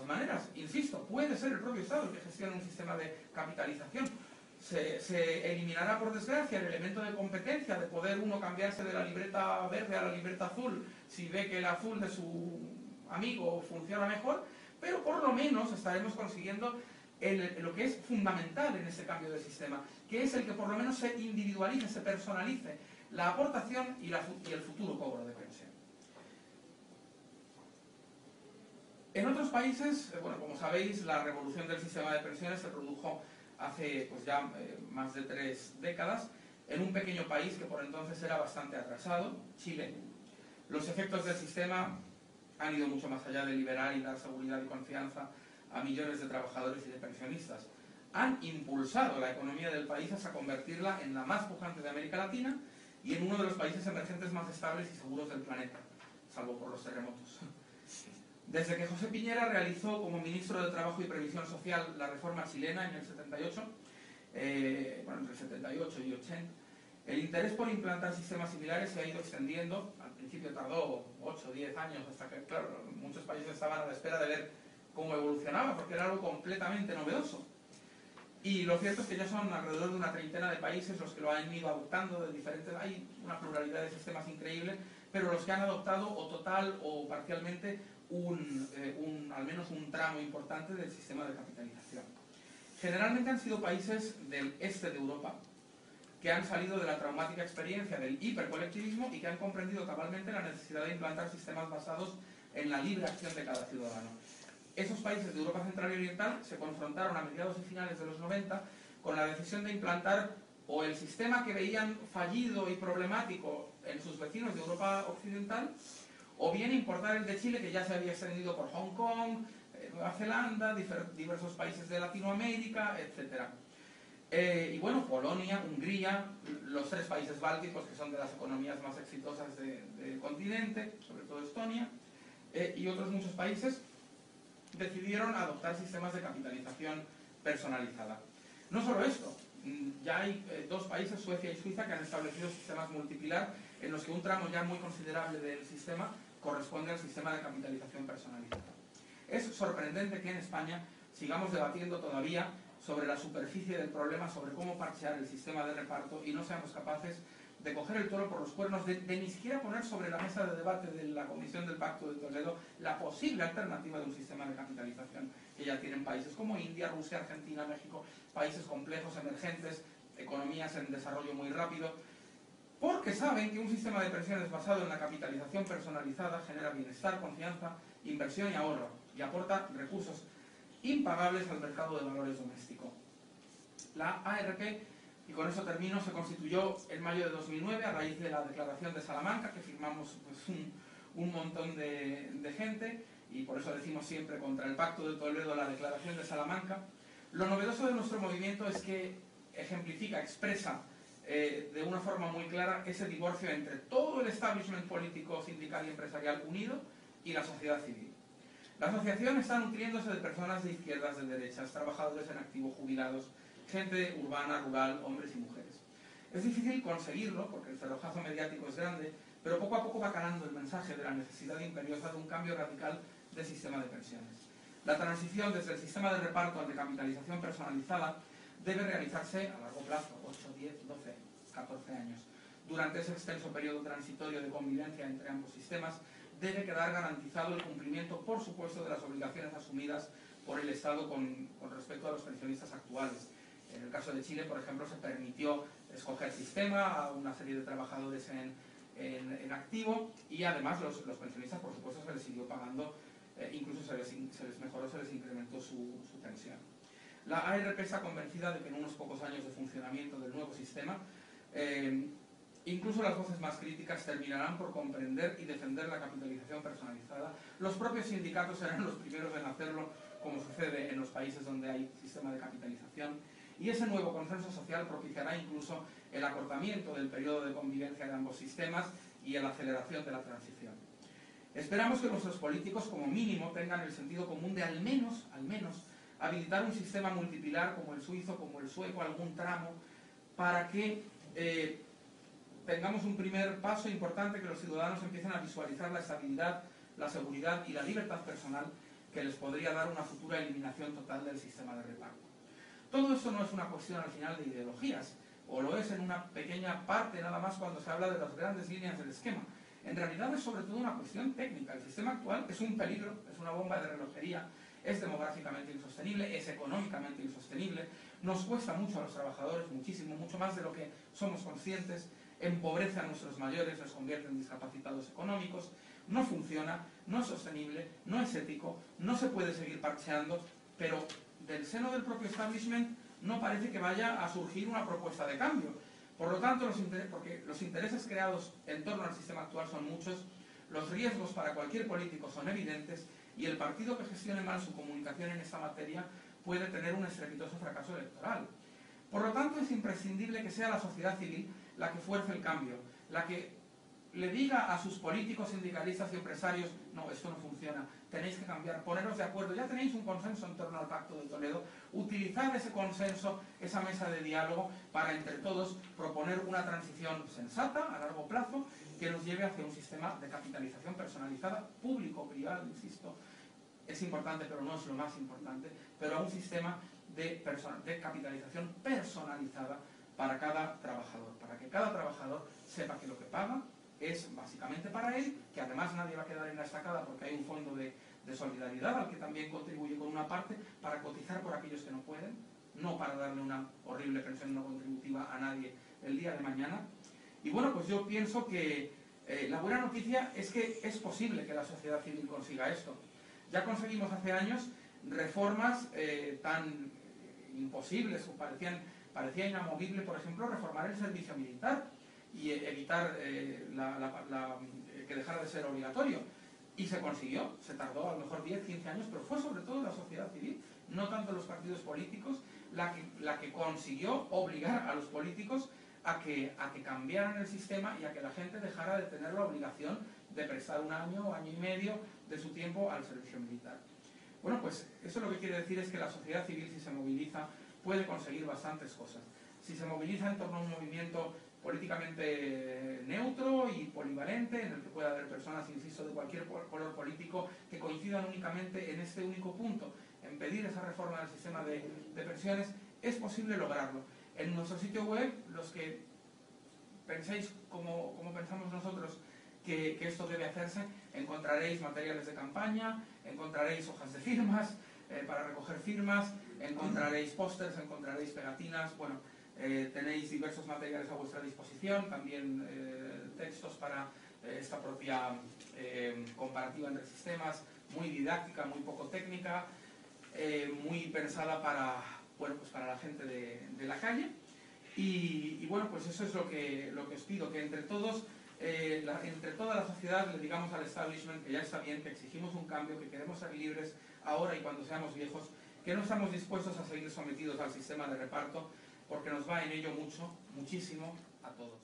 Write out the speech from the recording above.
maneras. Insisto, puede ser el propio Estado el que gestione un sistema de capitalización. Se eliminará, por desgracia, el elemento de competencia, de poder uno cambiarse de la libreta verde a la libreta azul si ve que el azul de su amigo funciona mejor, pero por lo menos estaremos consiguiendo lo que es fundamental en ese cambio de sistema, que es el que por lo menos se individualice, se personalice la aportación y el futuro cobro de pensión. En otros países, bueno, como sabéis, la revolución del sistema de pensiones se produjo hace pues ya más de 3 décadas, en un pequeño país que por entonces era bastante atrasado, Chile. Los efectos del sistema han ido mucho más allá de liberar y dar seguridad y confianza a millones de trabajadores y de pensionistas. Han impulsado la economía del país hasta convertirla en la más pujante de América Latina y en uno de los países emergentes más estables y seguros del planeta, salvo por los terremotos. Desde que José Piñera realizó como ministro de Trabajo y Previsión Social la reforma chilena en el 78, bueno, entre el 78 y 80, el interés por implantar sistemas similares se ha ido extendiendo. Al principio tardó 8 o 10 años hasta que, claro, muchos países estaban a la espera de ver cómo evolucionaba, porque era algo completamente novedoso. Y lo cierto es que ya son alrededor de una treintena de países los que lo han ido adoptando de diferentes... Hay una pluralidad de sistemas increíble, pero los que han adoptado o total o parcialmente al menos un tramo importante del sistema de capitalización. Generalmente han sido países del este de Europa que han salido de la traumática experiencia del hipercolectivismo y que han comprendido cabalmente la necesidad de implantar sistemas basados en la libre acción de cada ciudadano. Esos países de Europa Central y Oriental se confrontaron a mediados y finales de los 90 con la decisión de implantar o el sistema que veían fallido y problemático en sus vecinos de Europa Occidental, o bien importar el de Chile, que ya se había extendido por Hong Kong, Nueva Zelanda, diversos países de Latinoamérica, etc. Y bueno, Polonia, Hungría, los 3 países bálticos, que son de las economías más exitosas del continente, sobre todo Estonia, y otros muchos países, decidieron adoptar sistemas de capitalización personalizada. No solo esto, ya hay 2 países, Suecia y Suiza, que han establecido sistemas multipilar en los que un tramo ya muy considerable del sistema corresponde al sistema de capitalización personalizada. Es sorprendente que en España sigamos debatiendo todavía sobre la superficie del problema, sobre cómo parchear el sistema de reparto y no seamos capaces de coger el toro por los cuernos, de ni siquiera poner sobre la mesa de debate de la Comisión del Pacto de Toledo la posible alternativa de un sistema de capitalización que ya tienen países como India, Rusia, Argentina, México, países complejos, emergentes, economías en desarrollo muy rápido, porque saben que un sistema de pensiones basado en la capitalización personalizada genera bienestar, confianza, inversión y ahorro, y aporta recursos impagables al mercado de valores doméstico. La ARP, y con eso termino, se constituyó en mayo de 2009 a raíz de la Declaración de Salamanca, que firmamos pues, un montón de gente, y por eso decimos siempre contra el Pacto de Toledo la Declaración de Salamanca. Lo novedoso de nuestro movimiento es que ejemplifica, expresa de una forma muy clara ese divorcio entre todo el establishment político, sindical y empresarial unido y la sociedad civil. La asociación está nutriéndose de personas de izquierdas, de derechas, trabajadores en activo, jubilados, gente urbana, rural, hombres y mujeres. Es difícil conseguirlo porque el cerrojazo mediático es grande, pero poco a poco va calando el mensaje de la necesidad imperiosa de un cambio radical del sistema de pensiones. La transición desde el sistema de reparto al de capitalización personalizada debe realizarse a largo plazo, 8, 10, 12, 14 años. Durante ese extenso periodo transitorio de convivencia entre ambos sistemas, debe quedar garantizado el cumplimiento, por supuesto, de las obligaciones asumidas por el Estado con respecto a los pensionistas actuales. En el caso de Chile, por ejemplo, se permitió escoger sistema a una serie de trabajadores en activo y además los pensionistas, por supuesto, se les siguió pagando, incluso se les mejoró, se les incrementó su pensión. La ARP está convencida de que en unos pocos años de funcionamiento del nuevo sistema, incluso las voces más críticas terminarán por comprender y defender la capitalización personalizada. Los propios sindicatos serán los primeros en hacerlo, como sucede en los países donde hay sistema de capitalización, y ese nuevo consenso social propiciará incluso el acortamiento del periodo de convivencia de ambos sistemas y la aceleración de la transición. Esperamos que nuestros políticos, como mínimo, tengan el sentido común de al menos, habilitar un sistema multipilar como el suizo, como el sueco, algún tramo, para que tengamos un primer paso importante, que los ciudadanos empiecen a visualizar la estabilidad, la seguridad y la libertad personal que que les podría dar una futura eliminación total del sistema de reparto. Todo esto no es una cuestión al final de ideologías, o lo es en una pequeña parte nada más cuando se habla de las grandes líneas del esquema. En realidad es sobre todo una cuestión técnica. El sistema actual es un peligro, es una bomba de relojería, es demográficamente insostenible, es económicamente insostenible, nos cuesta mucho a los trabajadores, muchísimo, mucho más de lo que somos conscientes, empobrece a nuestros mayores, les convierte en discapacitados económicos, no funciona, no es sostenible, no es ético, no se puede seguir parcheando, pero del seno del propio establishment no parece que vaya a surgir una propuesta de cambio. Por lo tanto, porque los intereses creados en torno al sistema actual son muchos, los riesgos para cualquier político son evidentes y el partido que gestione mal su comunicación en esta materia puede tener un estrepitoso fracaso electoral. Por lo tanto, es imprescindible que sea la sociedad civil la que fuerce el cambio, la que le diga a sus políticos, sindicalistas y empresarios: no, esto no funciona, tenéis que cambiar, poneros de acuerdo, ya tenéis un consenso en torno al Pacto de Toledo, utilizad ese consenso, esa mesa de diálogo, para entre todos proponer una transición sensata, a largo plazo, que nos lleve hacia un sistema de capitalización personalizada, público-privado, insisto, es importante pero no es lo más importante, pero a un sistema de capitalización personalizada para cada trabajador, para que cada trabajador sepa que lo que paga es básicamente para él, que además nadie va a quedar en la estacada porque hay un fondo de solidaridad al que también contribuye con una parte para cotizar por aquellos que no pueden, no para darle una horrible pensión no contributiva a nadie el día de mañana. Y bueno, pues yo pienso que la buena noticia es que es posible que la sociedad civil consiga esto. Ya conseguimos hace años reformas tan imposibles o parecía inamovible, por ejemplo, reformar el servicio militar y evitar que dejara de ser obligatorio. Y se consiguió, se tardó a lo mejor 10, 15 años, pero fue sobre todo la sociedad civil, no tanto los partidos políticos, la que consiguió obligar a los políticos a que cambiaran el sistema y a que la gente dejara de tener la obligación de prestar un año, año y medio de su tiempo al servicio militar. Bueno, pues eso lo que quiere decir es que la sociedad civil, si se moviliza, puede conseguir bastantes cosas. Si se moviliza en torno a un movimiento políticamente neutro y polivalente, en el que pueda haber personas, insisto, de cualquier color político, que coincidan únicamente en este único punto, en pedir esa reforma del sistema de pensiones, es posible lograrlo. En nuestro sitio web, los que penséis como pensamos nosotros que esto debe hacerse, encontraréis materiales de campaña, encontraréis hojas de firmas para recoger firmas, encontraréis pósters, encontraréis pegatinas, bueno, tenéis diversos materiales a vuestra disposición, también textos para esta propia comparativa entre sistemas, muy didáctica, muy poco técnica, muy pensada para, bueno, pues para la gente de la calle. Y bueno, pues eso es lo que os pido, que entre todos, entre toda la sociedad, le digamos al establishment que ya está bien, que exigimos un cambio, que queremos ser libres ahora y cuando seamos viejos, que no estamos dispuestos a seguir sometidos al sistema de reparto, porque nos va en ello mucho, muchísimo, a todos.